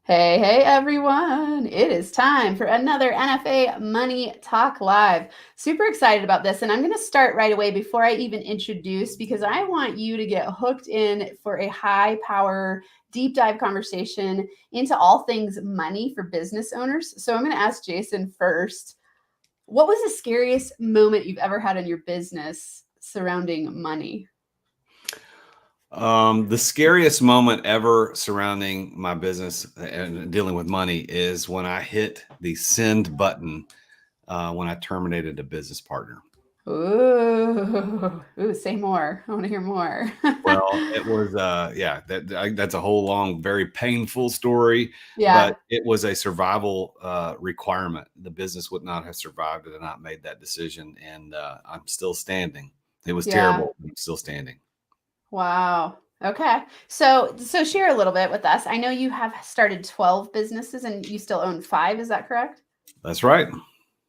Hey, hey, everyone. It is time for another NFA Money Talk Live. Super excited about this. And I'm going to start right away before I even introduce, because I want you to get hooked in for a high power, deep dive conversation into all things money for business owners. So I'm going to ask Jason first. What was the scariest moment you've ever had in your business surrounding money? The scariest moment ever surrounding my business and dealing with money is when I hit the send button when I terminated a business partner. Ooh, say more. I want to hear more. Well, it was, that's a whole long, very painful story, but Yeah, it was a survival requirement. The business would not have survived had I not made that decision, and I'm still standing. It was yeah. terrible, but I'm still standing. Wow. Okay. So share a little bit with us. I know you have started 12 businesses and you still own 5, is that correct? That's right.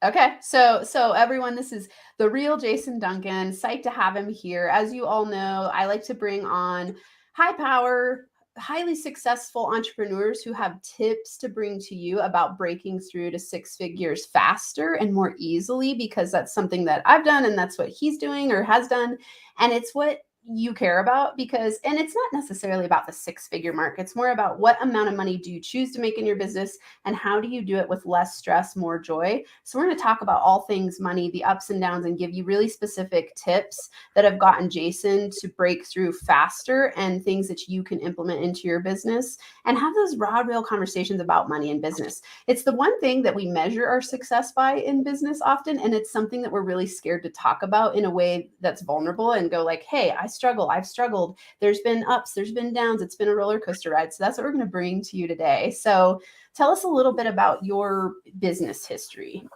Okay. So everyone, this is the real Jason Duncan. Psyched to have him here. As you all know, I like to bring on high power, highly successful entrepreneurs who have tips to bring to you about breaking through to 6 figures faster and more easily, because that's something that I've done and that's what he's doing or has done. And it's what you care about, because and it's not necessarily about the 6 figure mark. It's more about what amount of money do you choose to make in your business and how do you do it with less stress, more joy. So we're going to talk about all things money, the ups and downs, and give you really specific tips that have gotten Jason to break through faster and things that you can implement into your business and have those raw, real conversations about money and business. It's the one thing that we measure our success by in business often, and it's something that we're really scared to talk about in a way that's vulnerable and go like, hey, I've struggled. There's been ups, there's been downs. It's been a roller coaster ride. So that's what we're going to bring to you today. So tell us a little bit about your business history.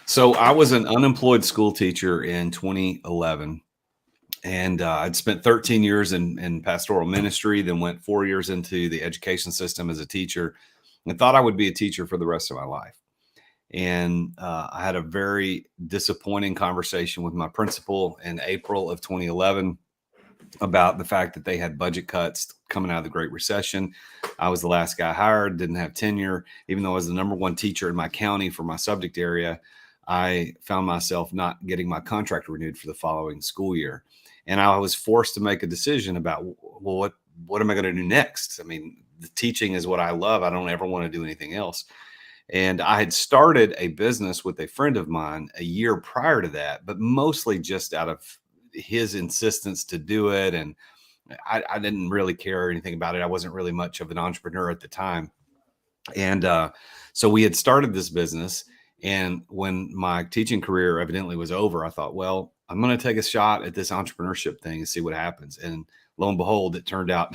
So I was an unemployed school teacher in 2011, and I'd spent 13 years in pastoral ministry, then went 4 years into the education system as a teacher, and thought I would be a teacher for the rest of my life. And I had a very disappointing conversation with my principal in April of 2011 about the fact that they had budget cuts coming out of the Great Recession. I was the last guy hired, didn't have tenure, even though I was the number one teacher in my county for my subject area. I found myself not getting my contract renewed for the following school year. And I was forced to make a decision about, well, what am I going to do next? I mean, the teaching is what I love. I don't ever want to do anything else. And I had started a business with a friend of mine a year prior to that, but mostly just out of his insistence to do it. And I didn't really care anything about it. I wasn't really much of an entrepreneur at the time. And so we had started this business. And when my teaching career evidently was over, I thought, well, I'm going to take a shot at this entrepreneurship thing and see what happens. And lo and behold, it turned out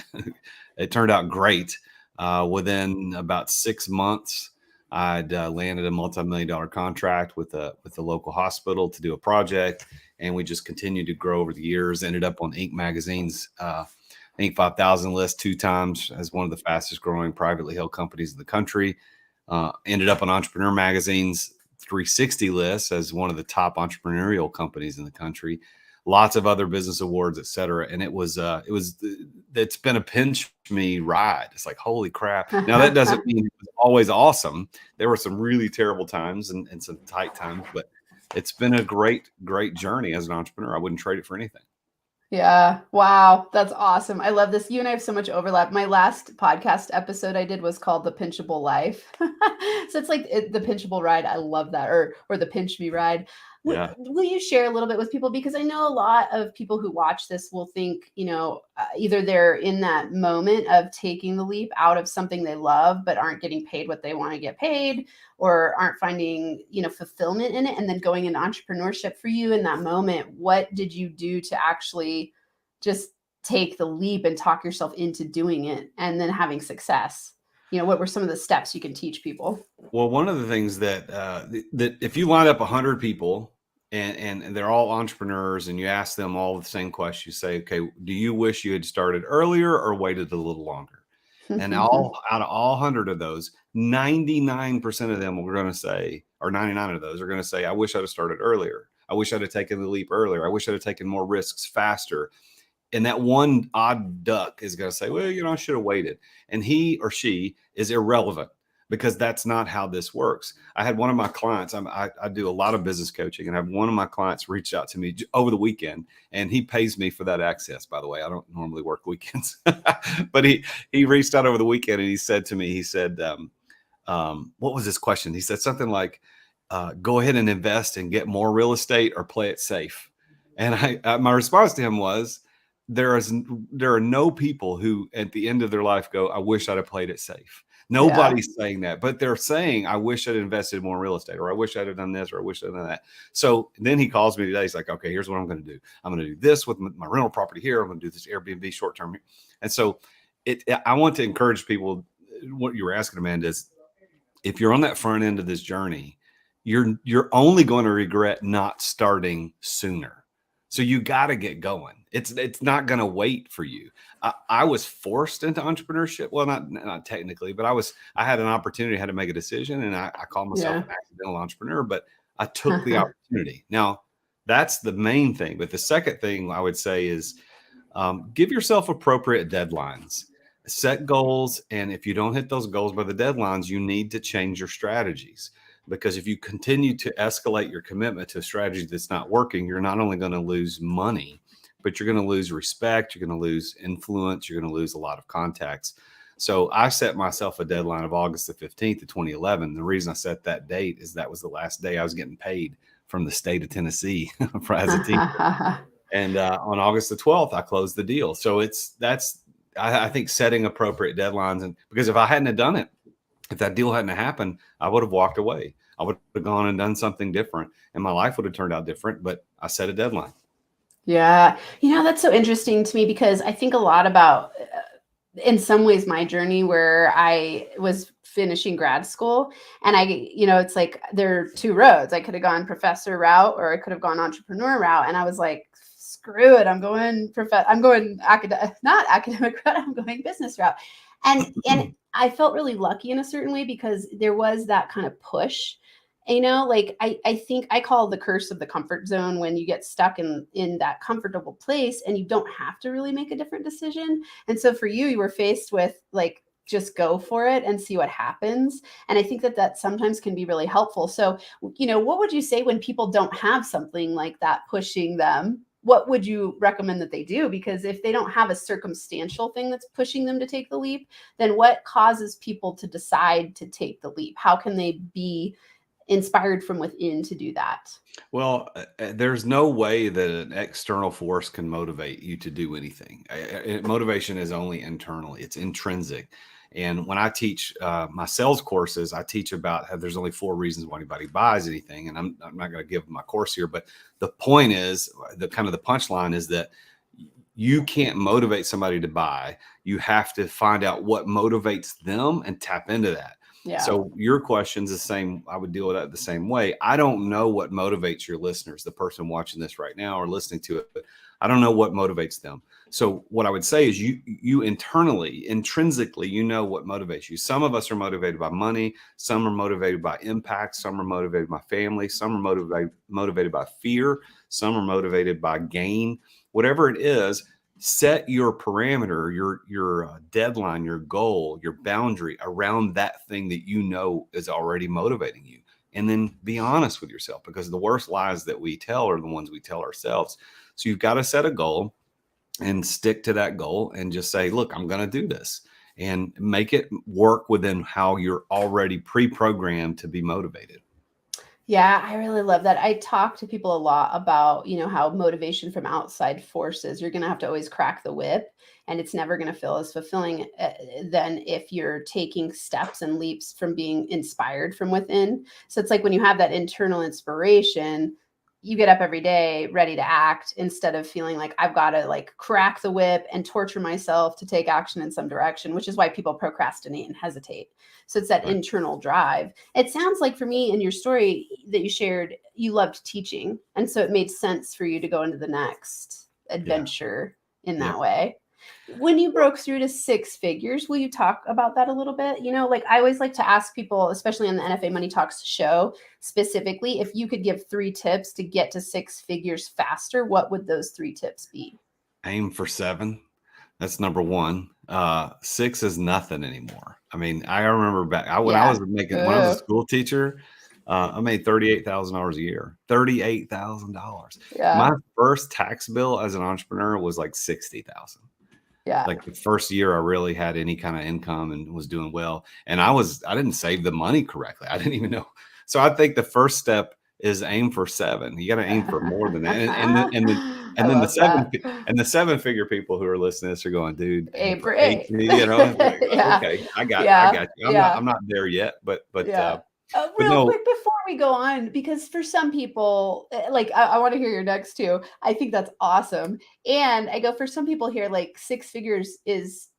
great. Within about 6 months, I'd landed a multi-million-dollar contract with a local hospital to do a project, and we just continued to grow over the years. Ended up on Inc. magazine's Inc. 5000 list 2 times as one of the fastest growing privately held companies in the country. Ended up on Entrepreneur Magazine's 360 list as one of the top entrepreneurial companies in the country. Lots of other business awards, et cetera. And it's been a pinch me ride. It's like, holy crap. Now, that doesn't mean it was always awesome. There were some really terrible times and some tight times, but it's been a great, great journey as an entrepreneur. I wouldn't trade it for anything. Yeah. Wow. That's awesome. I love this. You and I have so much overlap. My last podcast episode I did was called The Pinchable Life. So it's like the pinchable ride. I love that. Or the pinch me ride. Yeah. Will you share a little bit with people? Because I know a lot of people who watch this will think, either they're in that moment of taking the leap out of something they love, but aren't getting paid what they want to get paid, or aren't finding, fulfillment in it. And then going into entrepreneurship for you in that moment, what did you do to actually just take the leap and talk yourself into doing it and then having success? What were some of the steps you can teach people? Well, one of the things that if you line up 100 people and they're all entrepreneurs and you ask them all the same question, you say, okay, do you wish you had started earlier or waited a little longer? And all out of all 100 of those, 99% of them are going to say, or 99 of those are going to say, I wish I'd have started earlier. I wish I'd have taken the leap earlier. I wish I'd have taken more risks faster. And that one odd duck is going to say, well, I should have waited. And he or she is irrelevant because that's not how this works. I had one of my clients, I do a lot of business coaching, and I have one of my clients reach out to me over the weekend, and he pays me for that access, by the way. I don't normally work weekends, but he reached out over the weekend and he said to me, he said, what was his question? He said something like, go ahead and invest and get more real estate or play it safe. And my response to him was, there are no people who at the end of their life go, I wish I'd have played it safe. Nobody's saying that, but they're saying, I wish I'd invested more in real estate, or I wish I'd have done this, or I wish I'd done that. So then he calls me today. He's like, okay, here's what I'm going to do. I'm going to do this with my rental property here. I'm going to do this Airbnb short-term. And so I want to encourage people. What you were asking, Amanda, is if you're on that front end of this journey, you're only going to regret not starting sooner. So you got to get going. It's not going to wait for you. I was forced into entrepreneurship. Well, not technically, but I had an opportunity, I had to make a decision, and I called myself an accidental entrepreneur, but I took the opportunity. Now, that's the main thing. But the second thing I would say is give yourself appropriate deadlines. Set goals, and if you don't hit those goals by the deadlines, you need to change your strategies. Because if you continue to escalate your commitment to a strategy that's not working, you're not only going to lose money, but you're going to lose respect, you're going to lose influence, you're going to lose a lot of contacts. So I set myself a deadline of August the 15th of 2011. The reason I set that date is that was the last day I was getting paid from the state of Tennessee as a teacher. And on August the 12th, I closed the deal. So I think setting appropriate deadlines, and because if I hadn't have done it, if that deal hadn't happened, I would have walked away. I would have gone and done something different, and my life would have turned out different, but I set a deadline. Yeah. That's so interesting to me, because I think a lot about, in some ways, my journey where I was finishing grad school, and it's like there are two roads. I could have gone professor route, or I could have gone entrepreneur route. And I was like, screw it. I'm going not academic route. I'm going business route. And I felt really lucky in a certain way, because there was that kind of push, like I think I call the curse of the comfort zone, when you get stuck in that comfortable place and you don't have to really make a different decision. And so for you were faced with like, just go for it and see what happens. And I think that sometimes can be really helpful. So, what would you say when people don't have something like that pushing them? What would you recommend that they do? Because if they don't have a circumstantial thing that's pushing them to take the leap, then what causes people to decide to take the leap? How can they be inspired from within to do that? Well, there's no way that an external force can motivate you to do anything. Motivation is only internal. It's intrinsic. And when I teach my sales courses, I teach about how there's only 4 reasons why anybody buys anything. And I'm not going to give my course here, but the point is, the punchline is that you can't motivate somebody to buy. You have to find out what motivates them and tap into that. Yeah. So your question's the same. I would deal with that the same way. I don't know what motivates your listeners, the person watching this right now or listening to it, but I don't know what motivates them. So what I would say is you internally, intrinsically, what motivates you. Some of us are motivated by money. Some are motivated by impact. Some are motivated by family. Some are motivated by fear. Some are motivated by gain. Whatever it is, set your parameter, your deadline, your goal, your boundary around that thing that is already motivating you. And then be honest with yourself, because the worst lies that we tell are the ones we tell ourselves. So you've got to set a goal and stick to that goal and just say, look, I'm going to do this, and make it work within how you're already pre-programmed to be motivated. Yeah, I really love that. I talk to people a lot about, how motivation from outside forces, you're going to have to always crack the whip, and it's never going to feel as fulfilling than if you're taking steps and leaps from being inspired from within. So it's like when you have that internal inspiration, you get up every day ready to act, instead of feeling like I've got to like crack the whip and torture myself to take action in some direction, which is why people procrastinate and hesitate. So it's that internal drive. It sounds like, for me, in your story that you shared, you loved teaching. And so it made sense for you to go into the next adventure in that way. When you broke through to 6 figures, will you talk about that a little bit? Like I always like to ask people, especially on the NFA Money Talks show, specifically, if you could give 3 tips to get to 6 figures faster, what would those 3 tips be? Aim for 7. That's number one. 6 is nothing anymore. I mean, I remember back when I Yeah. was when I was a school teacher, I made $38,000 a year. $38,000. My Yeah. first tax bill as an entrepreneur was like 60,000. Yeah. Like the first year I really had any kind of income and was doing well. And I didn't save the money correctly. I didn't even know. So I think the first step is aim for 7. You got to aim for more than that. I And then the love that. the 7-figure people who are listening to this are going, dude, aim Aim for for 8. 8. You know, it's like, Yeah. okay, I Yeah. got you. Yeah. I'm not there yet, but Yeah. Real no. quick before we go on, because for some people, like I want to hear your next too. I think that's awesome. And I go for some people here, like 6 figures is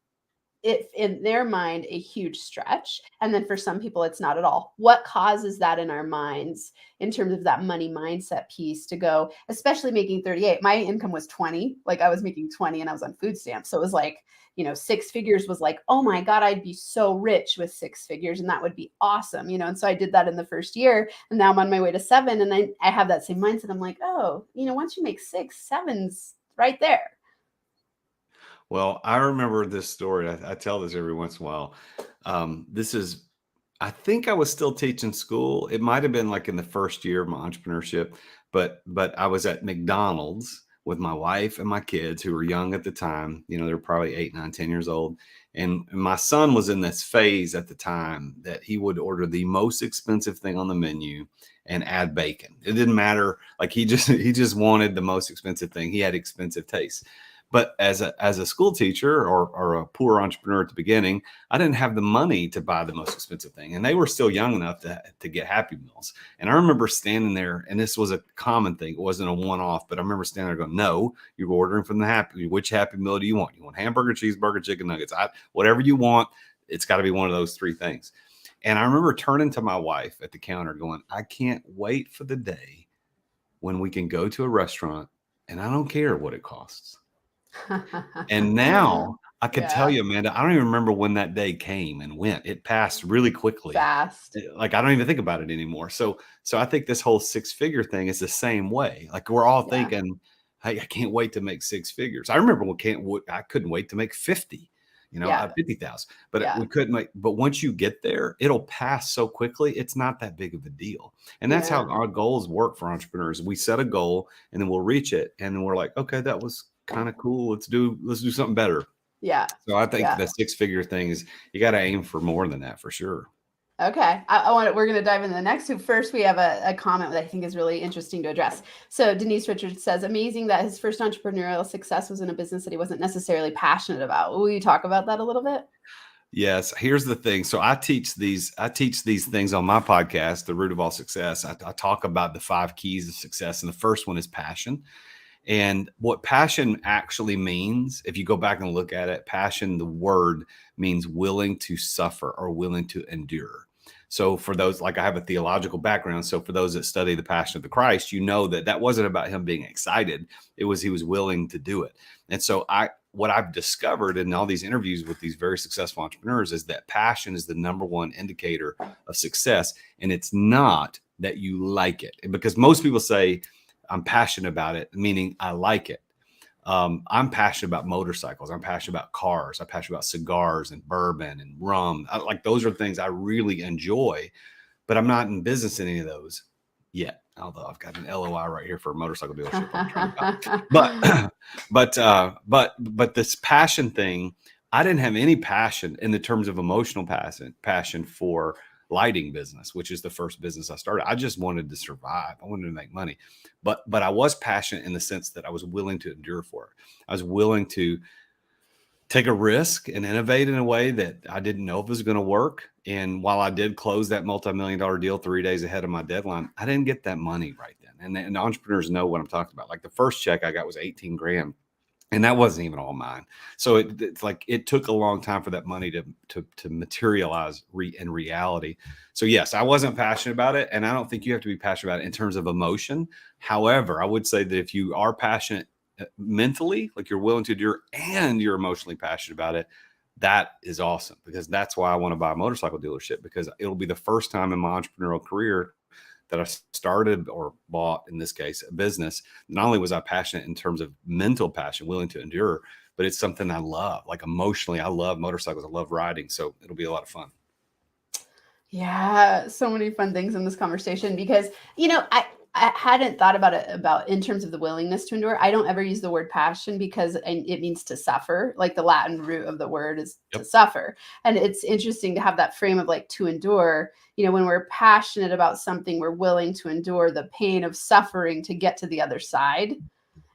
it in their mind a huge stretch, and then for some people it's not at all. What causes that in our minds in terms of that money mindset piece to go, especially making 38? My income was 20, like I was making 20 and I was on food stamps, so it was like, 6 figures was like, oh my god, I'd be so rich with 6 figures and that would be awesome, and so I did that in the first year, and now I'm on my way to 7, and I have that same mindset. I'm like, oh, once you make 6, 7's right there. Well, I remember this story. I tell this every once in a while. I think I was still teaching school. It might have been like in the first year of my entrepreneurship, but I was at McDonald's with my wife and my kids who were young at the time. They were probably 8, 9, 10 years old. And my son was in this phase at the time that he would order the most expensive thing on the menu and add bacon. It didn't matter. Like he just wanted the most expensive thing. He had expensive tastes. But as a school teacher or a poor entrepreneur at the beginning, I didn't have the money to buy the most expensive thing. And they were still young enough to get Happy Meals. And I remember standing there, and this was a common thing. It wasn't a one-off, but I remember standing there going, no, you're ordering from which Happy Meal do you want? You want hamburger, cheeseburger, chicken nuggets, whatever you want. It's got to be one of those 3 things. And I remember turning to my wife at the counter going, I can't wait for the day when we can go to a restaurant and I don't care what it costs. And now I could tell Yeah. you, Amanda, I don't even remember when that day came and went. It passed really quickly. Fast. Like I don't even think about it anymore. So I think this whole 6-figure thing is the same way. Like we're all Yeah. thinking, hey, I can't wait to make 6 figures. I remember I couldn't wait to make 50. Yeah. 50,000, but Yeah. we couldn't make. But once you get there, it'll pass so quickly. It's not that big of a deal, and that's how Yeah. our goals work for entrepreneurs. We set a goal, and then we'll reach it, and then we're like, okay, that was kind of cool. Let's do something better. Yeah. So I think Yeah. the 6-figure thing is you got to aim for more than that for sure. Okay. We're going to dive into the next two. First, we have a comment that I think is really interesting to address. So Denise Richards says, amazing that his first entrepreneurial success was in a business that he wasn't necessarily passionate about. Will you talk about that a little bit? Yes. Here's the thing. So I teach these things on my podcast, The Root of All Success. I talk about the 5 keys of success. And the first one is passion. And what passion actually means, if you go back and look at it, passion, the word means willing to suffer or willing to endure. So for those, like I have a theological background. So for those that study the Passion of the Christ, that wasn't about him being excited. It was, he was willing to do it. And so what I've discovered in all these interviews with these very successful entrepreneurs is that passion is the number one indicator of success. And it's not that you like it. Because most people say, I'm passionate about it, meaning I like it. I'm passionate about motorcycles. I'm passionate about cars. I'm passionate about cigars and bourbon and rum. Those are things I really enjoy, but I'm not in business in any of those yet. Although I've got an LOI right here for a motorcycle dealership I'm trying to buy. But this passion thing, I didn't have any passion in the terms of emotional passion for lighting business, which is the first business I started. I just wanted to survive. I wanted to make money, but I was passionate in the sense that I was willing to endure for it. I was willing to take a risk and innovate in a way that I didn't know if it was going to work. And while I did close that multi-million-dollar deal 3 days ahead of my deadline, I didn't get that money right then. And entrepreneurs know what I'm talking about. Like the first check I got was 18 grand. And that wasn't even all mine. So it's like it took a long time for that money to materialize in reality. So yes, I wasn't passionate about it. And I don't think you have to be passionate about it in terms of emotion. However, I would say that if you are passionate mentally, like you're willing to endure and you're emotionally passionate about it, that is awesome, because that's why I want to buy a motorcycle dealership, because it'll be the first time in my entrepreneurial career that I started or bought, in this case, a business, not only was I passionate in terms of mental passion, willing to endure, but it's something I love. Like emotionally, I love motorcycles. I love riding. So it'll be a lot of fun. Yeah, so many fun things in this conversation because, I hadn't thought about it about in terms of the willingness to endure. I don't ever use the word passion because it means to suffer. Like the Latin root of the word is to Yep. suffer. And it's interesting to have that frame of like to endure. When we're passionate about something, we're willing to endure the pain of suffering to get to the other side.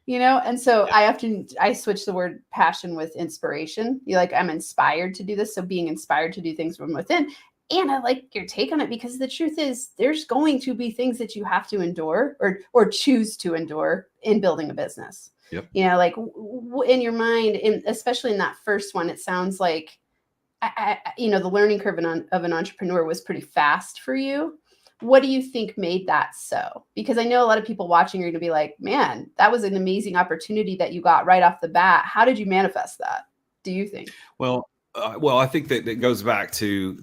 And so I switch the word passion with inspiration. I'm inspired to do this. So being inspired to do things from within. And I like your take on it because the truth is there's going to be things that you have to endure or choose to endure in building a business. Yep. Like in your mind, especially in that first one, it sounds like, the learning curve of an entrepreneur was pretty fast for you. What do you think made that so? Because I know a lot of people watching are going to be like, man, that was an amazing opportunity that you got right off the bat. How did you manifest that, do you think? Well, I think that it goes back to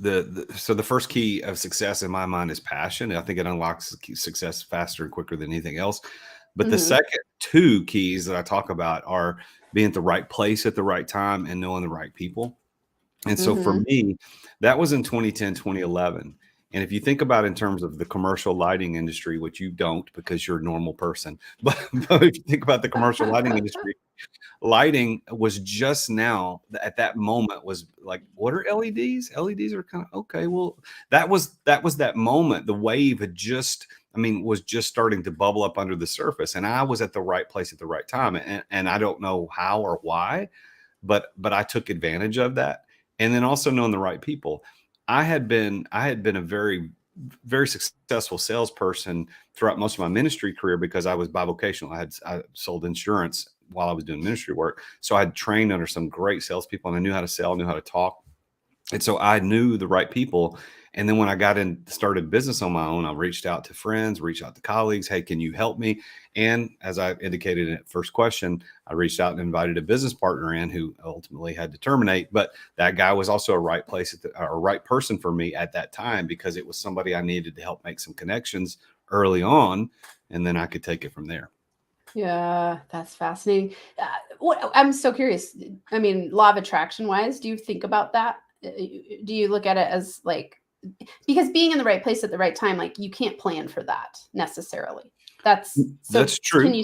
so the first key of success in my mind is passion. I think it unlocks success faster and quicker than anything else. But the second two keys that I talk about are being at the right place at the right time and knowing the right people. And so for me, that was in 2010, 2011. And if you think about in terms of the commercial lighting industry, which you don't because you're a normal person, but if you think about the commercial lighting industry, lighting was just now at that moment was like, what are LEDs? LEDs are kind of okay. Well, that was that moment. The wave had was just starting to bubble up under the surface. And I was at the right place at the right time. And I don't know how or why, but I took advantage of that. And then also knowing the right people. I had been a very, very successful salesperson throughout most of my ministry career because I was bivocational. I sold insurance while I was doing ministry work. So I had trained under some great salespeople and I knew how to sell, knew how to talk. And so I knew the right people. And then when I started business on my own, I reached out to friends, reached out to colleagues. Hey, can you help me? And as I indicated in the first question, I reached out and invited a business partner in who ultimately had to terminate. But that guy was also a right place or right person for me at that time because it was somebody I needed to help make some connections early on. And then I could take it from there. Yeah, that's fascinating. I'm so curious. I mean, law of attraction wise, do you think about that? Do you look at it as like, because being in the right place at the right time, like you can't plan for that necessarily. That's true. Can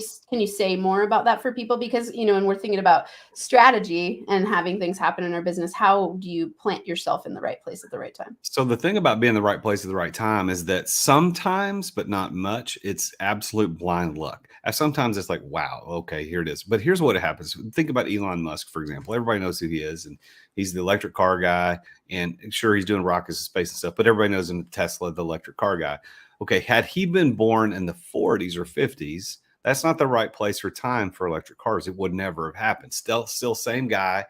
you say more about that for people? Because, and we're thinking about strategy and having things happen in our business. How do you plant yourself in the right place at the right time? So the thing about being in the right place at the right time is that sometimes, but not much, it's absolute blind luck. Sometimes it's like, wow, okay, here it is. But here's what happens. Think about Elon Musk, for example. Everybody knows who he is, and he's the electric car guy. And sure, he's doing rockets and space and stuff, but everybody knows him, Tesla, the electric car guy. Okay, had he been born in the 40s or 50s, that's not the right place or time for electric cars. It would never have happened. Still same guy.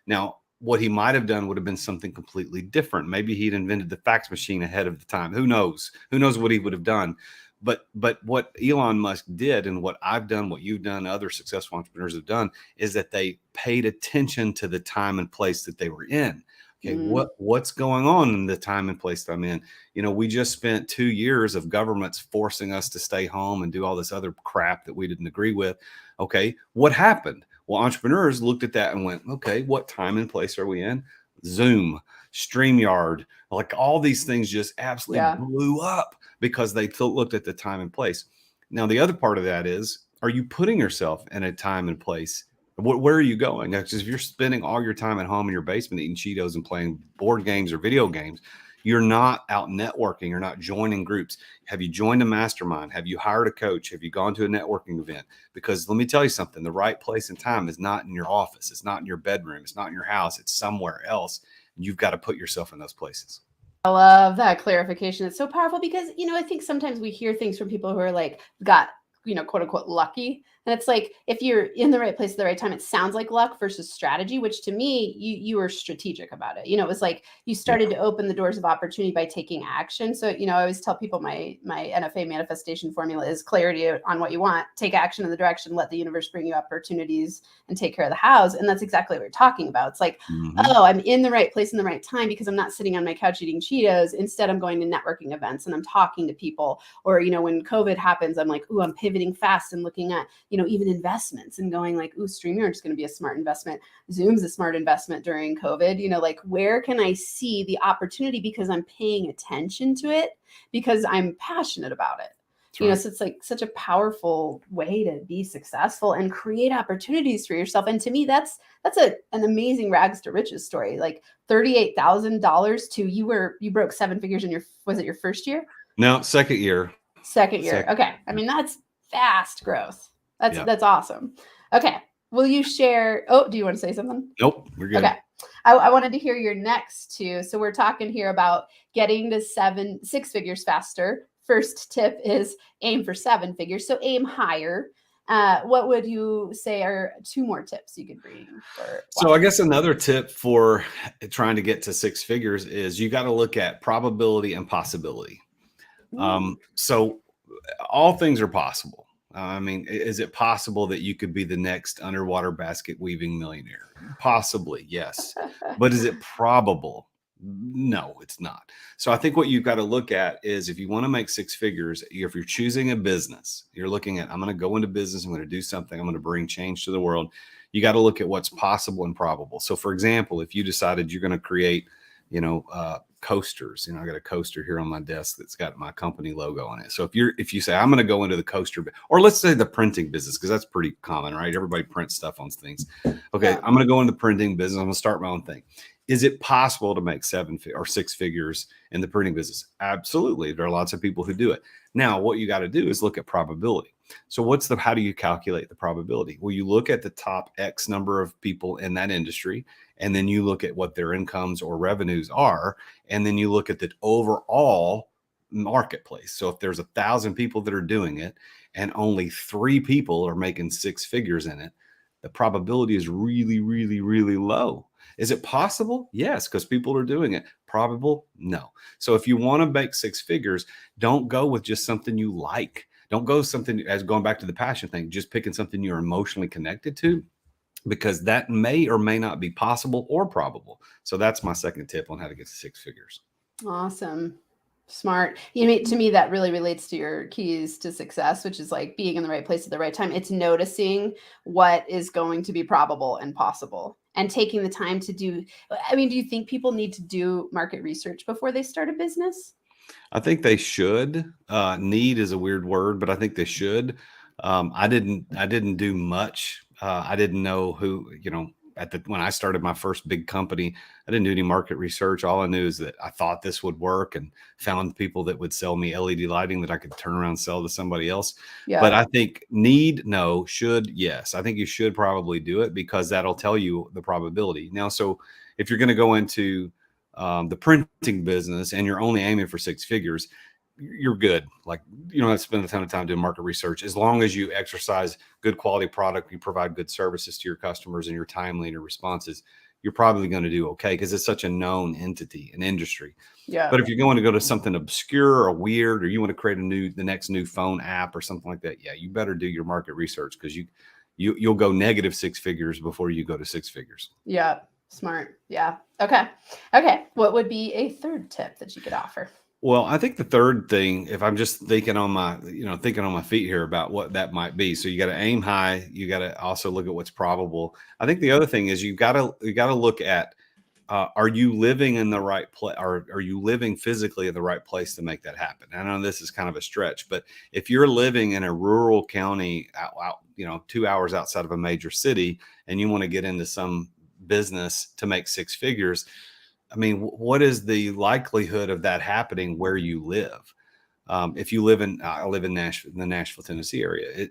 Now, what he might have done would have been something completely different. Maybe he'd invented the fax machine ahead of the time. Who knows? Who knows what he would have done? But what Elon Musk did and what I've done, what you've done, other successful entrepreneurs have done is that they paid attention to the time and place that they were in. Okay, what's going on in the time and place that I'm in? We just spent 2 years of governments forcing us to stay home and do all this other crap that we didn't agree with. Okay, what happened? Well, entrepreneurs looked at that and went, okay, what time and place are we in? Zoom, StreamYard, like all these things just absolutely blew up because they looked at the time and place. Now, the other part of that is, are you putting yourself in a time and place? Where are you going? Because if you're spending all your time at home in your basement eating Cheetos and playing board games or video games, you're not out networking. You're not joining groups. Have you joined a mastermind? Have you hired a coach? Have you gone to a networking event? Because let me tell you something, the right place and time is not in your office. It's not in your bedroom. It's not in your house. It's somewhere else. And you've got to put yourself in those places. I love that clarification. It's so powerful because, I think sometimes we hear things from people who are like, got, quote unquote, lucky. And it's like, if you're in the right place at the right time, it sounds like luck versus strategy, which to me, you were strategic about it. It was like you started to open the doors of opportunity by taking action. So, I always tell people my NFA manifestation formula is clarity on what you want, take action in the direction, let the universe bring you opportunities, and take care of the house. And that's exactly what we're talking about. It's like, oh, I'm in the right place in the right time because I'm not sitting on my couch eating Cheetos. Instead, I'm going to networking events and I'm talking to people. Or, when COVID happens, I'm like, ooh, I'm pivoting fast and looking at, even investments and going like, ooh, StreamYard is going to be a smart investment. Zoom's a smart investment during COVID. Like, where can I see the opportunity because I'm paying attention to it, because I'm passionate about it. So it's like such a powerful way to be successful and create opportunities for yourself. And to me, that's an amazing rags to riches story. Like $38,000 to you broke seven figures in was it your first year? No, second year. Second year. Okay. I mean, that's fast growth. That's awesome. Okay. Will you share? Oh, do you want to say something? Nope. We're good. Okay. I wanted to hear your next two. So we're talking here about getting to 6 figures faster. First tip is aim for 7 figures. So aim higher. What would you say are 2 more tips you could bring for? So I guess another tip for trying to get to 6 figures is you got to look at probability and possibility. So all things are possible. I mean, is it possible that you could be the next underwater basket weaving millionaire? Possibly, yes. But is it probable? No, it's not. So I think what you've got to look at is, if you want to make 6 figures, if you're choosing a business, you're looking at, I'm going to go into business, I'm going to do something, I'm going to bring change to the world. You got to look at what's possible and probable. So for example, if you decided you're going to create, coasters, I got a coaster here on my desk that's got my company logo on it. So if you say, I'm going to go into the coaster, or let's say the printing business, because that's pretty common, right? Everybody prints stuff on things. Okay. Yeah. I'm going to go into the printing business. I'm going to start my own thing. Is it possible to make 7 or 6 figures in the printing business? Absolutely. There are lots of people who do it. Now, what you got to do is look at probability. So how do you calculate the probability? Well, you look at the top X number of people in that industry, and then you look at what their incomes or revenues are, and then you look at the overall marketplace. So if there's 1,000 people that are doing it and only 3 people are making 6 figures in it, the probability is really, really, really low. Is it possible? Yes, because people are doing it. Probable? No. So if you want to make 6 figures, don't go with just something you like. Don't go something, as going back to the passion thing, just picking something you're emotionally connected to, because that may or may not be possible or probable. So that's my second tip on how to get to 6 figures. Awesome. Smart. To me, that really relates to your keys to success, which is like being in the right place at the right time. It's noticing what is going to be probable and possible, and taking the time to do. Do you think people need to do market research before they start a business? I think they should. Need is a weird word, but I think they should. I didn't do much. I didn't know who, when I started my first big company, I didn't do any market research. All I knew is that I thought this would work, and found people that would sell me LED lighting that I could turn around and sell to somebody else. Yeah. But I think should, yes. I think you should probably do it, because that'll tell you the probability. Now, so if you're going to go into the printing business and you're only aiming for 6 figures, you're good. Like, you don't have to spend a ton of time doing market research. As long as you exercise good quality product, you provide good services to your customers, and you're timely in your responses, you're probably going to do okay, because it's such a known entity, an industry. Yeah. But if you're going to go to something obscure or weird, or you want to create the next new phone app or something like that, yeah, you better do your market research, because you'll go negative 6 figures before you go to 6 figures. Yeah. Smart. Yeah. Okay. What would be a third tip that you could offer? Well, I think the third thing, if I'm just thinking on my feet here about what that might be. So you got to aim high. You got to also look at what's probable. I think the other thing is you got to look at, are you living in the right place? Are you living physically in the right place to make that happen? I know this is kind of a stretch, but if you're living in a rural county, out 2 hours outside of a major city, and you want to get into some business to make 6 figures, I mean, what is the likelihood of that happening where you live? If you live I live in Nashville, in the Nashville, Tennessee area,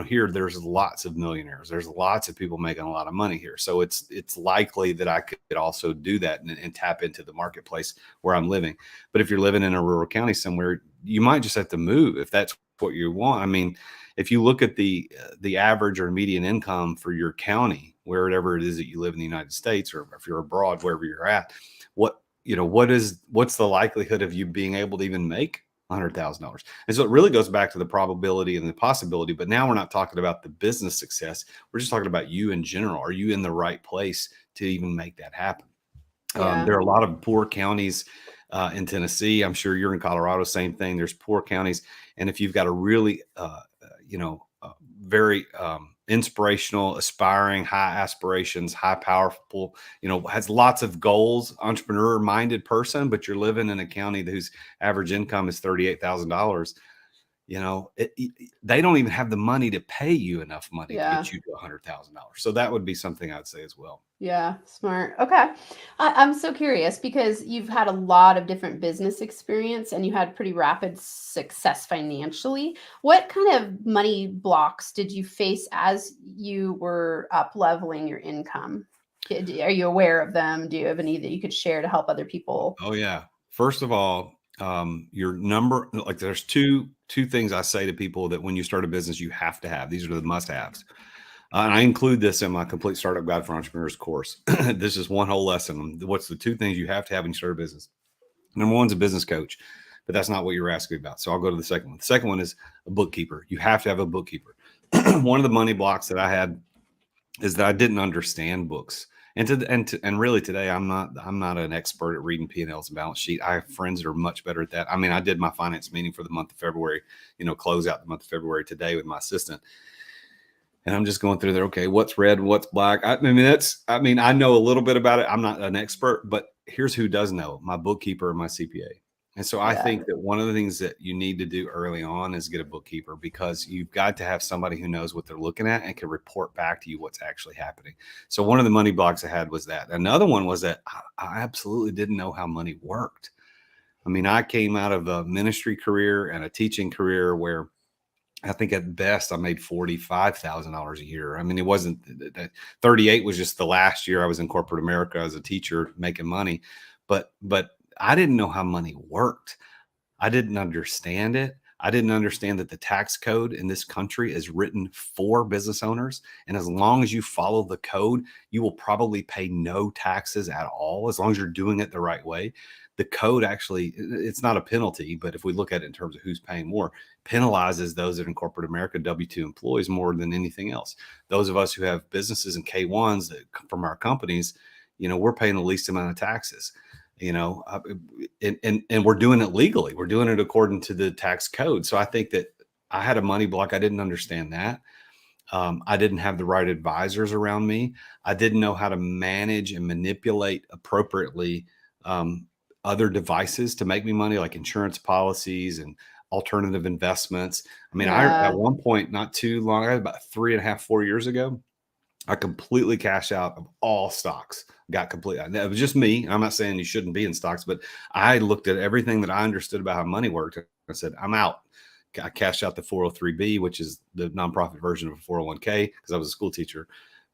here there's lots of millionaires. There's lots of people making a lot of money here. So it's likely that I could also do that and tap into the marketplace where I'm living. But if you're living in a rural county somewhere, you might just have to move if that's what you want. I mean, if you look at the average or median income for your county, wherever it is that you live in the United States, or if you're abroad, wherever you're at, what's the likelihood of you being able to even make $100,000? And so it really goes back to the probability and the possibility. But now we're not talking about the business success. We're just talking about you in general. Are you in the right place to even make that happen? Yeah. There are a lot of poor counties in Tennessee. I'm sure you're in Colorado, same thing. There's poor counties. And if you've got a really, very inspirational, aspiring, high aspirations, high powerful, has lots of goals, entrepreneur minded person, but you're living in a county whose average income is $38,000. They don't even have the money to pay you enough money to get you to $100,000. So that would be something I'd say as well. Yeah, smart. Okay. I'm so curious because you've had a lot of different business experience and you had pretty rapid success financially. What kind of money blocks did you face as you were up leveling your income? Are you aware of them? Do you have any that you could share to help other people? Oh, yeah. First of all, your number, like there's two things I say to people that when you start a business, you have to have. These are the must-haves. And I include this in my complete startup guide for entrepreneurs course. This is one whole lesson. What's the two things you have to have when you start a business? Number one's a business coach, but that's not what you're asking about. So I'll go to the second one. The second one is a bookkeeper. You have to have a bookkeeper. One of the money blocks that I had is that I didn't understand books. And really today, I'm not an expert at reading P&Ls and balance sheet. I have friends that are much better at that. I mean, I did my finance meeting for the month of February, close out the month of February today with my assistant. And I'm just going through there. Okay, what's red? What's black? I know a little bit about it. I'm not an expert, but here's who does know: my bookkeeper and my CPA. And so I think that one of the things that you need to do early on is get a bookkeeper, because you've got to have somebody who knows what they're looking at and can report back to you what's actually happening. So one of the money blocks I had was that. Another one was that I absolutely didn't know how money worked. I mean, I came out of a ministry career and a teaching career where I think at best I made $45,000 a year. I mean, it wasn't 38 was just the last year I was in corporate America as a teacher making money, but I didn't know how money worked. I didn't understand it. I didn't understand that the tax code in this country is written for business owners. And as long as you follow the code, you will probably pay no taxes at all, as long as you're doing it the right way. The code actually, it's not a penalty, but if we look at it in terms of who's paying more, penalizes those that are in corporate America, W-2 employees, more than anything else. Those of us who have businesses and K-1s that come from our companies, we're paying the least amount of taxes. And we're doing it legally. We're doing it according to the tax code. So I think that I had a money block. I didn't understand that. I didn't have the right advisors around me. I didn't know how to manage and manipulate appropriately other devices to make me money, like insurance policies and alternative investments. I mean, I at one point, not too long, about 3.5, 4 years ago, I completely cashed out of all stocks. It was just me. I'm not saying you shouldn't be in stocks, but I looked at everything that I understood about how money worked. I said, I'm out. I cashed out the 403B, which is the nonprofit version of a 401k, because I was a school teacher.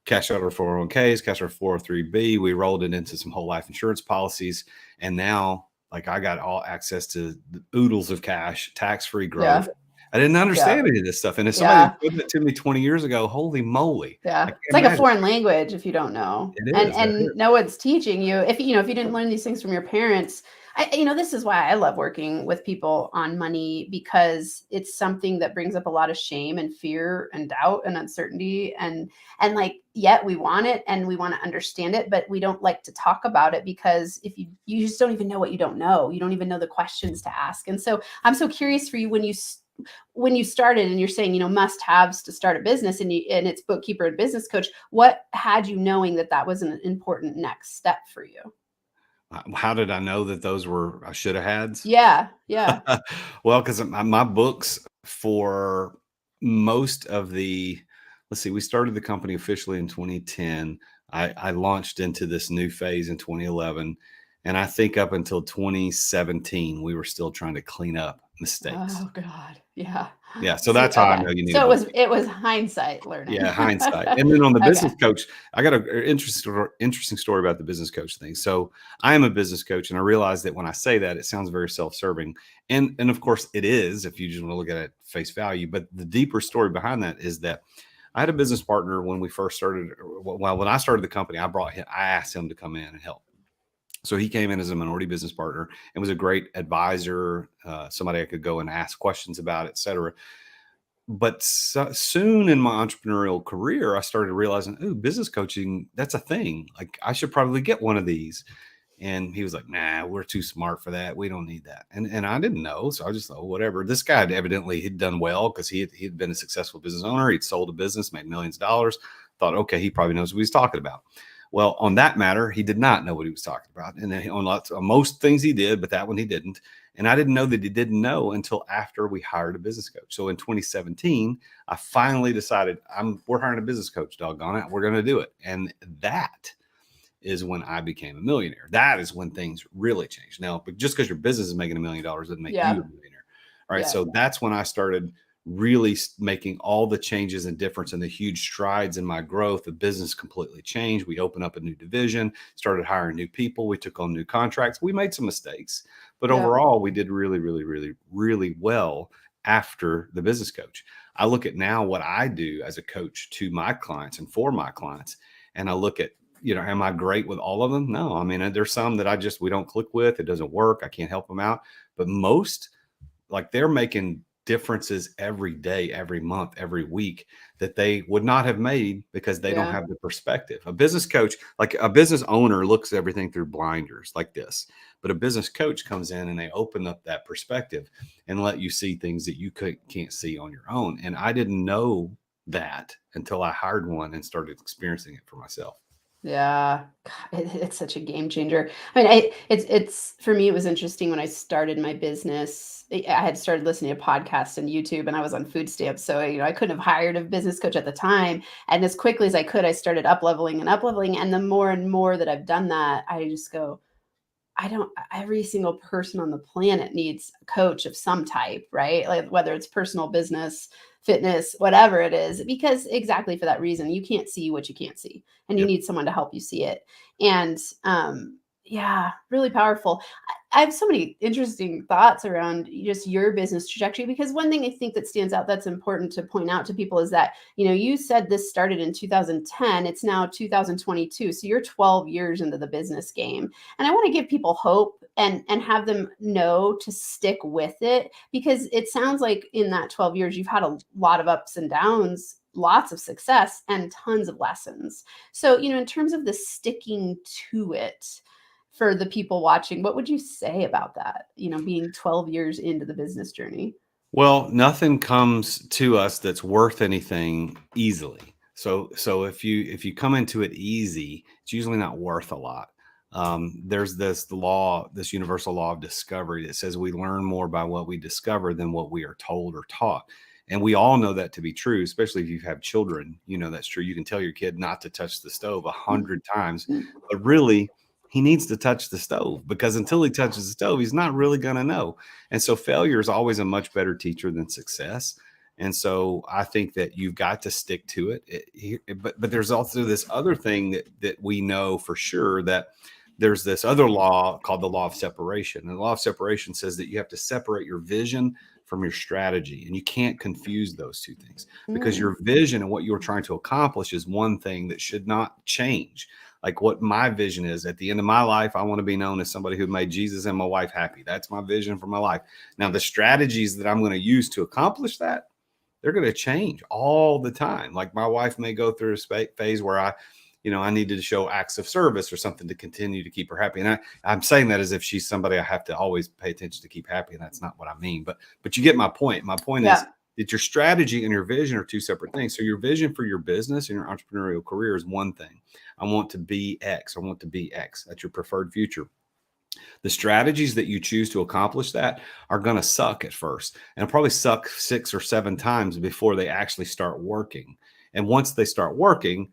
Cashed out our 401ks, cashed our 403B. We rolled it into some whole life insurance policies. And now, like, I got all access to the oodles of cash, tax-free growth. I didn't understand any of this stuff. And if somebody put it to me 20 years ago, holy moly. Yeah. It's like a foreign language if you don't know. It is, and no one's teaching you. If you didn't learn these things from your parents, this is why I love working with people on money, because it's something that brings up a lot of shame and fear and doubt and uncertainty. And yet we want it and we want to understand it, but we don't like to talk about it, because if you just don't even know what you don't know. You don't even know the questions to ask. And so I'm so curious for you, when you started, and you're saying, must-haves to start a business, and it's bookkeeper and business coach, what had you knowing that was an important next step for you? How did I know that those were I should have hads? Yeah. Well, because my books for most of let's see, we started the company officially in 2010. I launched into this new phase in 2011. And I think up until 2017, we were still trying to clean up mistakes. Oh God. Yeah. Yeah. So that's how I know you need a So book. it was hindsight learning. Yeah, hindsight. And then on the business Okay. coach, I got an interesting story about the business coach thing. So I am a business coach, and I realize that when I say that, it sounds very self-serving, and of course it is if you just want to look at it face value. But the deeper story behind that is that I had a business partner when we first started. Well, when I started the company, I asked him to come in and help. So he came in as a minority business partner and was a great advisor, somebody I could go and ask questions about, et cetera. But soon in my entrepreneurial career, I started realizing, oh, business coaching, that's a thing. Like I should probably get one of these. And he was like, nah, we're too smart for that. We don't need that. And I didn't know. So I just thought, whatever. This guy he'd done well because he'd been a successful business owner. He'd sold a business, made millions of dollars. Thought, okay, he probably knows what he's talking about. Well, on that matter, he did not know what he was talking about. And then on most things he did, but that one he didn't. And I didn't know that he didn't know until after we hired a business coach. So in 2017, I finally decided we're hiring a business coach, doggone it. We're going to do it. And that is when I became a millionaire. That is when things really changed. Now, but just because your business is making $1 million doesn't make you a millionaire. All right. Yeah. So that's when I started really making all the changes and difference and the huge strides in my growth. The business completely changed. We opened up a new division, started hiring new people. We took on new contracts. We made some mistakes, but overall we did really, really, really, really well after the business coach. I look at now what I do as a coach to my clients and for my clients. And I look at, am I great with all of them? No. I mean, there's some that we don't click with. It doesn't work. I can't help them out. But most, like, they're making differences every day, every month, every week that they would not have made because they don't have the perspective. A business coach, like a business owner, looks at everything through blinders like this, but a business coach comes in and they open up that perspective and let you see things that you can't see on your own. And I didn't know that until I hired one and started experiencing it for myself. Yeah, God, it's such a game changer. I mean, it's for me, it was interesting when I started my business. I had started listening to podcasts and YouTube, and I was on food stamps. So, I couldn't have hired a business coach at the time. And as quickly as I could, I started up leveling. And the more and more that I've done that, I just go, every single person on the planet needs a coach of some type, right? Like whether it's personal, business, fitness, whatever it is, because exactly for that reason, you can't see what you can't see, and you need someone to help you see it. And yeah, really powerful. I have so many interesting thoughts around just your business trajectory, because one thing I think that stands out that's important to point out to people is that, you said this started in 2010, it's now 2022. So you're 12 years into the business game. And I want to give people hope and have them know to stick with it, because it sounds like in that 12 years, you've had a lot of ups and downs, lots of success, and tons of lessons. So, in terms of the sticking to it, for the people watching, what would you say about that? Being 12 years into the business journey? Well, nothing comes to us that's worth anything easily. So if you come into it easy, it's usually not worth a lot. There's this universal law of discovery that says we learn more by what we discover than what we are told or taught. And we all know that to be true, especially if you have children. That's true. You can tell your kid not to touch the stove 100 times, but really, he needs to touch the stove, because until he touches the stove, he's not really going to know. And so failure is always a much better teacher than success. And so I think that you've got to stick to it. But there's also this other thing that we know for sure, that there's this other law called the law of separation. And the law of separation says that you have to separate your vision from your strategy, and you can't confuse those two things, because your vision and what you're trying to accomplish is one thing that should not change. Like what my vision is at the end of my life, I want to be known as somebody who made Jesus and my wife happy. That's my vision for my life. Now, the strategies that I'm going to use to accomplish that, they're going to change all the time. Like my wife may go through a phase where I needed to show acts of service or something to continue to keep her happy. And I'm saying that as if she's somebody I have to always pay attention to keep happy. And that's not what I mean. But you get my point. My point is that your strategy and your vision are two separate things. So your vision for your business and your entrepreneurial career is one thing. I want to be X. I want to be X. That's your preferred future. The strategies that you choose to accomplish that are going to suck at first, and probably suck 6 or 7 times before they actually start working. And once they start working,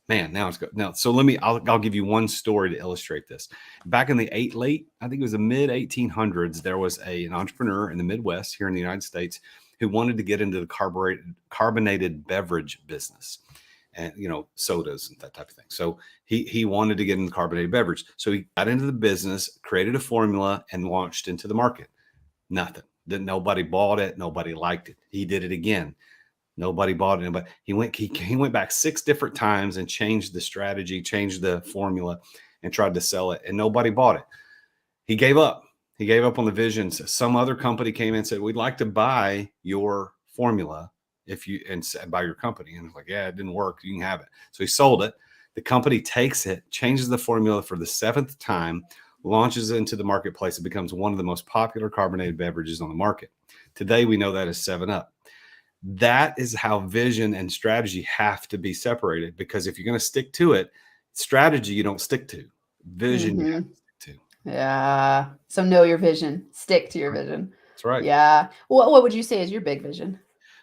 Man, now it's good. Now, so I'll give you one story to illustrate this. Back in the I think it was the mid 1800s, there was an entrepreneur in the Midwest here in the United States who wanted to get into the carbonated beverage business, and sodas and that type of thing. So he wanted to get into carbonated beverage. So he got into the business, created a formula, and launched into the market. Nothing. Nobody bought it. Nobody liked it. He did it again. Nobody bought it. But he went back 6 different times and changed the strategy, changed the formula, and tried to sell it, and nobody bought it. He gave up. He gave up on the vision. Some other company came in and said, "We'd like to buy your formula and buy your company." And it's like, "Yeah, it didn't work. You can have it." So he sold it. The company takes it, changes the formula for the 7th time, launches it into the marketplace. It becomes one of the most popular carbonated beverages on the market. Today, we know that as 7-Up. That is how vision and strategy have to be separated, because if you're going to stick to it, strategy you don't stick to, vision you have to stick to. Yeah. So know your vision, stick to your vision. That's right. Yeah. What would you say is your big vision?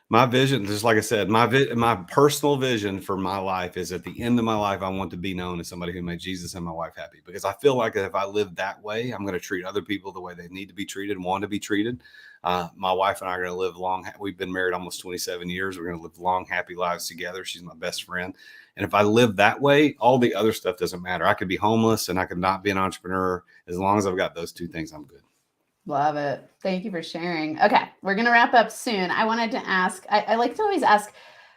My vision, just like I said, my personal vision for my life is, at the end of my life, I want to be known as somebody who made Jesus and my wife happy, because I feel like if I live that way, I'm going to treat other people the way they need to be treated and want to be treated. My wife and I are going to live long. We've been married almost 27 years. We're going to live long, happy lives together. She's my best friend. And if I live that way, all the other stuff doesn't matter. I could be homeless and I could not be an entrepreneur. As long as I've got those 2 things, I'm good. Love it. Thank you for sharing. Okay, we're going to wrap up soon. I wanted to ask, I like to always ask,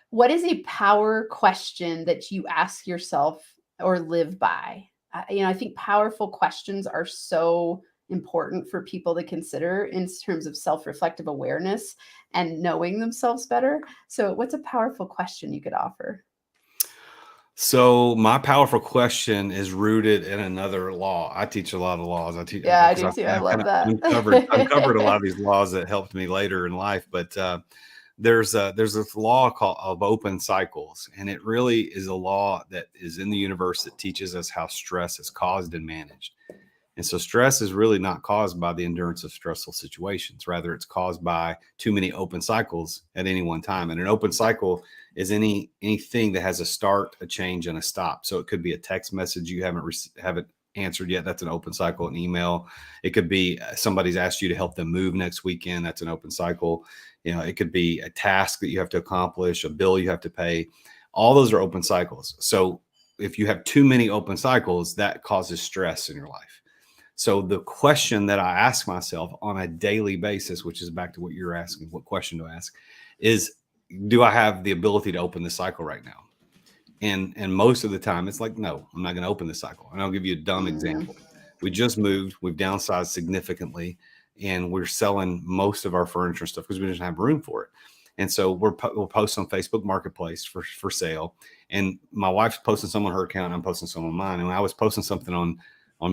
what is a power question that you ask yourself or live by? I think powerful questions are so important for people to consider in terms of self-reflective awareness and knowing themselves better. So what's a powerful question you could offer? So my powerful question is rooted in another law. I teach a lot of laws. I do too. I love that. Uncovered a lot of these laws that helped me later in life. But there's this law of open cycles, and it really is a law that is in the universe that teaches us how stress is caused and managed. And so stress is really not caused by the endurance of stressful situations. Rather, it's caused by too many open cycles at any one time. And an open cycle is anything that has a start, a change, and a stop. So it could be a text message you haven't answered yet. That's an open cycle. An email. It could be somebody's asked you to help them move next weekend. That's an open cycle. It could be a task that you have to accomplish, a bill you have to pay. All those are open cycles. So if you have too many open cycles, that causes stress in your life. So the question that I ask myself on a daily basis, which is back to what you're asking, what question to ask, is, do I have the ability to open the cycle right now? And most of the time it's like, no, I'm not going to open the cycle. And I'll give you a dumb example. We just moved, we've downsized significantly, and we're selling most of our furniture stuff because we didn't have room for it. And so we'll post on Facebook Marketplace for sale. And my wife's posting some on her account, I'm posting some on mine. And I was posting something on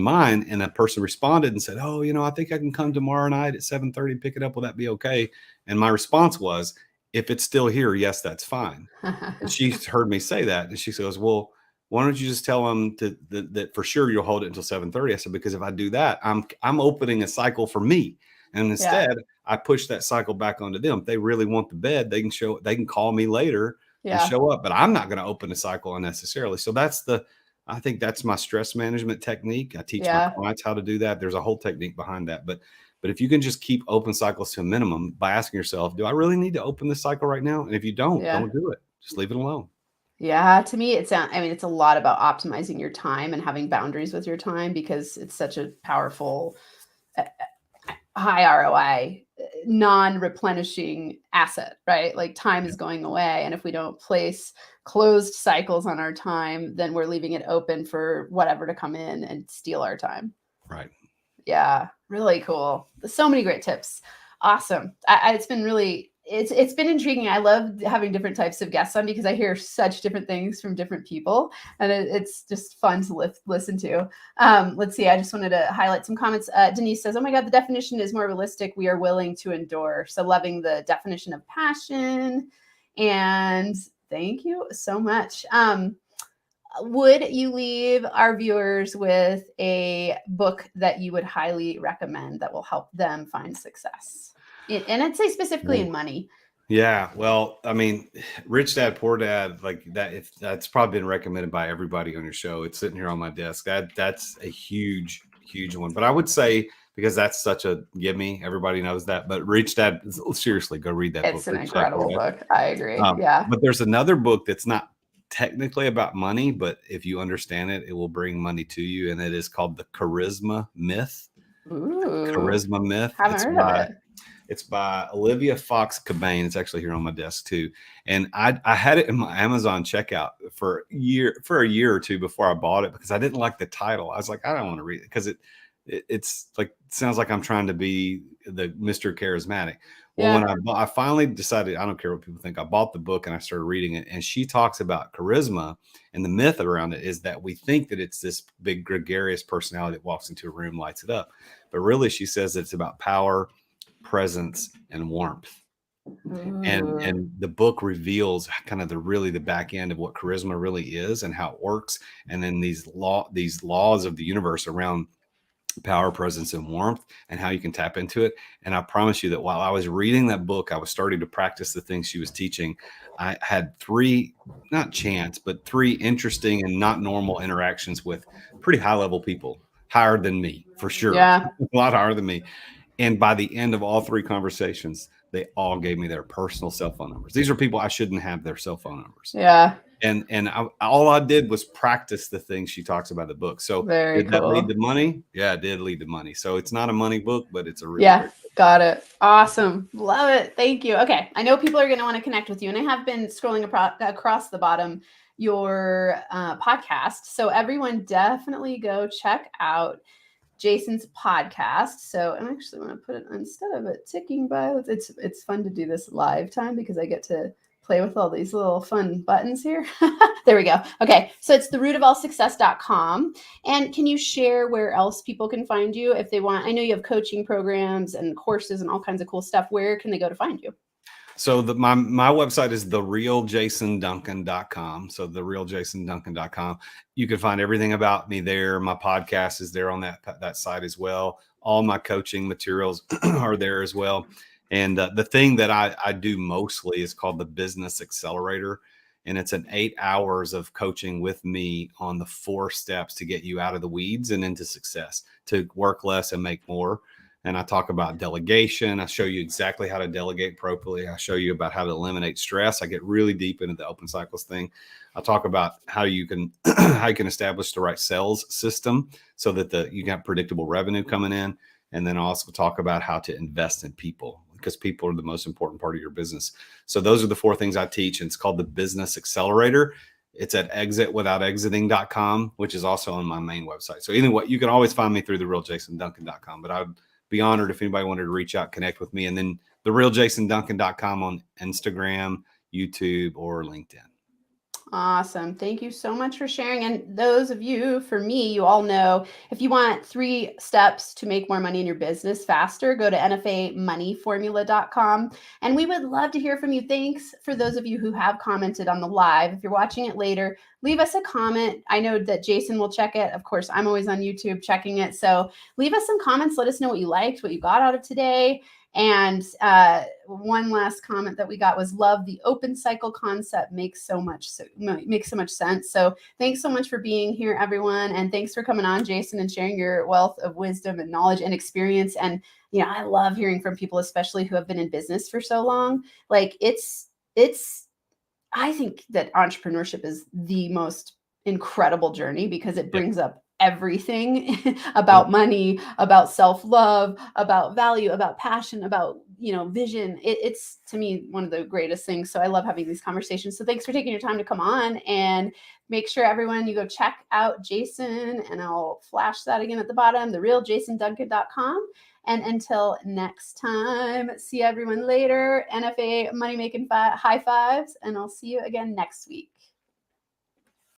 mine, and a person responded and said, "Oh, I think I can come tomorrow night at 7:30, pick it up. Will that be okay?" And my response was, "If it's still here, yes, that's fine." And she heard me say that, and she goes, "Well, why don't you just tell them that for sure you'll hold it until 7:30?" I said, "Because if I do that, I'm opening a cycle for me. And instead, I push that cycle back onto them. If they really want the bed, they can call me later and show up, but I'm not going to open a cycle unnecessarily." So I think that's my stress management technique. I teach my clients how to do that. There's a whole technique behind that. But if you can just keep open cycles to a minimum by asking yourself, do I really need to open this cycle right now? And if you don't do it. Just leave it alone. Yeah. To me, it's a lot about optimizing your time and having boundaries with your time, because it's such a powerful, high ROI, non-replenishing asset, right? Like time is going away. And if we don't place closed cycles on our time, then we're leaving it open for whatever to come in and steal our time. Right. Yeah. Really cool. So many great tips. Awesome. It's been really, it's been intriguing. I love having different types of guests on, because I hear such different things from different people, and it's just fun to listen to. Let's see. I just wanted to highlight some comments. Denise says, "Oh my God, the definition is more realistic. We are willing to endure." So loving the definition of passion. And thank you so much. Would you leave our viewers with a book that you would highly recommend that will help them find success? And I'd say specifically in money. Yeah, well, I mean, Rich Dad Poor Dad, like that. If that's probably been recommended by everybody on your show, it's sitting here on my desk. That's a huge one. But I would say because that's such a gimme, everybody knows that. But Rich Dad, seriously, go read that book, It's an Rich Dad Poor incredible Dad. book. I agree. Yeah. But there's another book that's not technically about money, but if you understand it, it will bring money to you, and it is called The Charisma Myth. Ooh, Charisma Myth. haven't heard of it. It's by Olivia Fox Cabane. It's actually here on my desk too. And I had it in my Amazon checkout for a year or two before I bought it because I didn't like the title. I was like, I don't want to read it because it's like sounds like I'm trying to be the Mr. Charismatic. Well, Yeah. when I finally decided, I don't care what people think. I bought the book and I started reading it, and she talks about charisma, and the myth around it is that we think that it's this big gregarious personality that walks into a room, lights it up, but really, she says it's about power, presence, and warmth. Ooh. And the book reveals kind of the back end of what charisma really is and how it works, and then these laws of the universe around power, presence, and warmth, and how you can tap into it. And I promise you that while I was reading that book, I was starting to practice the things she was teaching. I had three interesting and not normal interactions with pretty high level people, higher than me for sure, Yeah. a lot higher than me. And by the end of all three conversations, they all gave me their personal cell phone numbers. These are people I shouldn't have their cell phone numbers. Yeah. And all I did was practice the things she talks about in the book. So Very did that lead cool. to money? Yeah, it did lead to money. So it's not a money book, but it's a really Yeah. great book. Got it. Awesome. Love it. Thank you. Okay. I know people are going to want to connect with you, and I have been scrolling across the bottom your podcast. So everyone definitely go check out Jason's podcast. So I'm actually going to put it instead of it ticking by. It's fun to do this live time because I get to play with all these little fun buttons here. There we go. Okay. So it's therootofallsuccess.com. And can you share where else people can find you if they want? I know you have coaching programs and courses and all kinds of cool stuff. Where can they go to find you? So my website is therealjasonduncan.com. So therealjasonduncan.com. You can find everything about me there. My podcast is there on that site as well. All my coaching materials are there as well. And the thing that I do mostly is called the Business Accelerator. And it's an 8 hours of coaching with me on the 4 steps to get you out of the weeds and into success, to work less and make more. And I talk about delegation. I show you exactly how to delegate appropriately. I show you about how to eliminate stress. I get really deep into the open cycles thing. I talk about how you can establish the right sales system so that you can have predictable revenue coming in. And then I also talk about how to invest in people, because people are the most important part of your business. So those are the 4 things I teach. And it's called the Business Accelerator. It's at exitwithoutexiting.com, which is also on my main website. So anyway, you can always find me through therealjasonduncan.com. But I would be honored if anybody wanted to reach out, connect with me. And then therealjasonduncan.com on Instagram, YouTube, or LinkedIn. Awesome. Thank you so much for sharing. And those of you, for me, you all know if you want 3 steps to make more money in your business faster, go to NFAmoneyformula.com. And we would love to hear from you. Thanks for those of you who have commented on the live. If you're watching it later, leave us a comment. I know that Jason will check it. Of course, I'm always on YouTube checking it. So leave us some comments. Let us know what you liked, what you got out of today. And one last comment that we got was, love the open cycle concept, makes so much sense. So thanks so much for being here, everyone. And thanks for coming on, Jason, and sharing your wealth of wisdom and knowledge and experience. And, I love hearing from people, especially who have been in business for so long. Like I think that entrepreneurship is the most incredible journey because it brings up everything about money, about self-love, about value, about passion, about, vision. It's to me one of the greatest things. So I love having these conversations. So thanks for taking your time to come on, and make sure everyone, you go check out Jason, and I'll flash that again at the bottom, therealjasonduncan.com. And until next time, see everyone later. NFA Money Making High Fives, and I'll see you again next week.